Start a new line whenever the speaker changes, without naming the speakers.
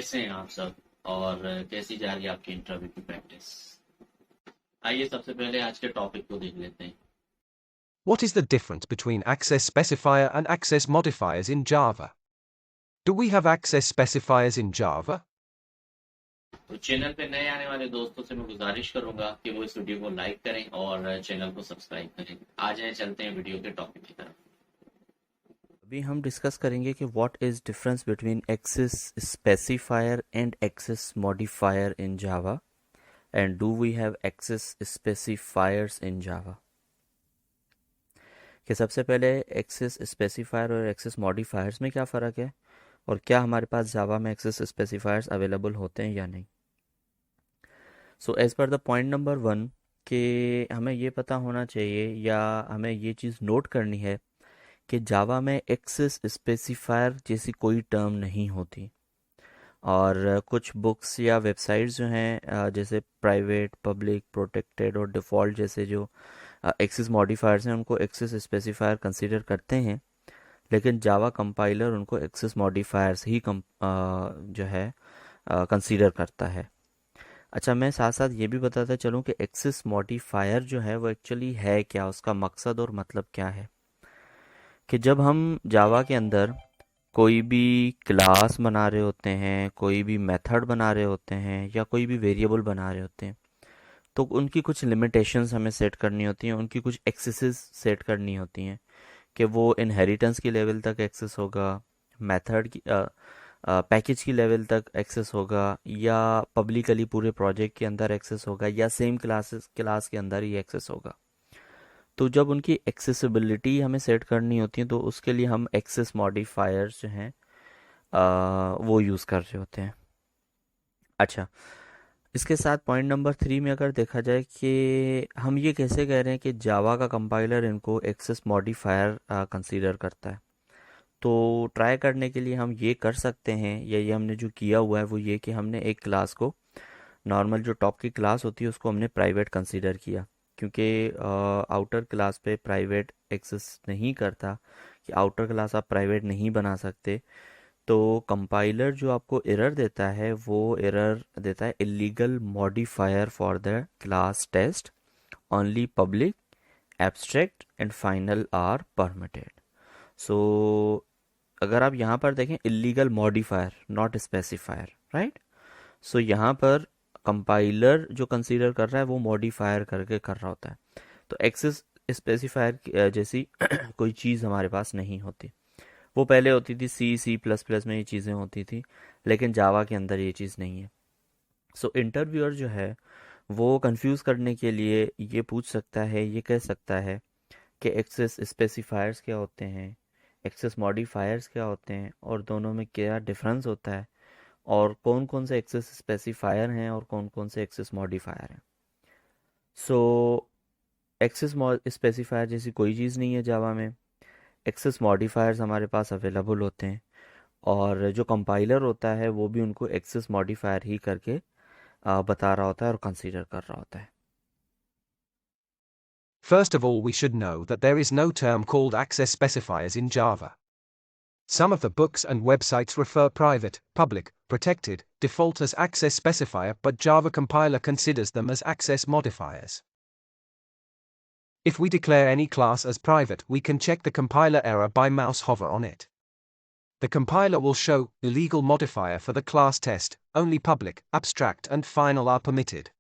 कैसे हैं आप सब और कैसी जा रही है आपकी इंटरव्यू की प्रैक्टिस। आइए सबसे पहले आज के टॉपिक को देख लेते हैं।
What is the difference between access specifier and access modifiers in Java? Do we have access specifiers in Java?
तो चैनल पे नए आने वाले दोस्तों से मैं गुजारिश करूंगा कि वो इस वीडियो को लाइक करें और चैनल को सब्सक्राइब करें। आ जाएं, चलते हैं वीडियो के टॉपिक की तरफ।
अभी हम डिस्कस करेंगे कि what is difference between access specifier and access modifier in Java and do we have access specifiers in Java. कि सबसे पहले एक्सेस स्पेसिफायर और एक्सेस मॉडिफायर्स में क्या फ़र्क है और क्या हमारे पास जावा में एक्सेस स्पेसिफायर्स अवेलेबल होते हैं या नहीं। So as per the point number 1 कि हमें ये पता होना चाहिए या हमें ये चीज़ नोट करनी है कि जावा में एक्सेस स्पेसिफायर जैसी कोई टर्म नहीं होती। और कुछ बुक्स या वेबसाइट्स जो हैं जैसे प्राइवेट, पब्लिक, प्रोटेक्टेड और डिफ़ॉल्ट जैसे जो एक्सेस मॉडिफायर्स हैं उनको एक्सेस स्पेसिफायर कंसीडर करते हैं, लेकिन जावा कंपाइलर उनको एक्सेस मॉडिफायर्स ही जो है कंसीडर करता है। अच्छा, मैं साथ साथ ये भी बताता चलूँ कि एक्सेस मॉडिफायर जो है वो एक्चुअली है क्या, उसका मकसद और मतलब क्या है। कि जब हम जावा के अंदर कोई भी क्लास बना रहे होते हैं, कोई भी मेथड बना रहे होते हैं या कोई भी वेरिएबल बना रहे होते हैं, तो उनकी कुछ लिमिटेशंस हमें सेट करनी होती हैं, उनकी कुछ एक्सेसेस सेट करनी होती हैं कि वो इनहेरिटेंस की लेवल तक एक्सेस होगा, मेथड की पैकेज की लेवल तक एक्सेस होगा, या पब्लिकली पूरे प्रोजेक्ट के अंदर एक्सेस होगा, या सेम क्लास के अंदर ही एक्सेस होगा। तो जब उनकी एक्सेसिबिलिटी हमें सेट करनी होती है तो उसके लिए हम एक्सेस मॉडिफायर्स जो हैं वो यूज़ कर रहे होते हैं। अच्छा, इसके साथ पॉइंट नंबर 3 में अगर देखा जाए कि हम ये कैसे कह रहे हैं कि जावा का कंपाइलर इनको एक्सेस मॉडिफायर कंसीडर करता है, तो ट्राई करने के लिए हम ये कर सकते हैं, या ये हमने जो किया हुआ है वो ये कि हमने एक क्लास को, नॉर्मल जो टॉप की क्लास होती है उसको हमने प्राइवेट कंसीडर किया, क्योंकि आउटर क्लास पे प्राइवेट एक्सेस नहीं करता, कि आउटर क्लास आप प्राइवेट नहीं बना सकते। तो कंपाइलर जो आपको एरर देता है वो एरर देता है illegal modifier for the class test, only public, abstract and final are permitted. So अगर आप यहाँ पर देखें, illegal modifier not specifier, right. So यहाँ पर कंपाइलर जो कंसीडर कर रहा है वो मॉडिफायर करके कर रहा होता है। तो एक्सेस स्पेसिफायर जैसी कोई चीज़ हमारे पास नहीं होती। वो पहले होती थी C++ में ये चीज़ें होती थी, लेकिन जावा के अंदर ये चीज़ नहीं है। सो इंटरव्यूअर जो है वो कंफ्यूज करने के लिए ये पूछ सकता है, ये कह सकता है कि एक्सेस स्पेसिफायर्स क्या होते हैं, एक्सेस मॉडिफायर्स क्या होते हैं, और दोनों में क्या डिफरेंस होता है, और कौन कौन से एक्सेस स्पेसिफायर हैं और कौन कौन से एक्सेस मॉडिफायर हैं। सो एक्सेस स्पेसिफायर जैसी कोई चीज़ नहीं है जावा में। एक्सेस मॉडिफायर्स हमारे पास अवेलेबल होते हैं, और जो कंपाइलर होता है वो भी उनको एक्सेस मॉडिफायर ही करके बता रहा होता है और कंसीडर कर रहा होता है।
First of all, we should know that there is no term called access specifiers in Java. Some of the books and websites refer private, public, protected, default as access specifier, but Java compiler considers them as access modifiers. If we declare any class as private, we can check the compiler error by mouse hover on it. The compiler will show illegal modifier for the class test, only public, abstract and final are permitted.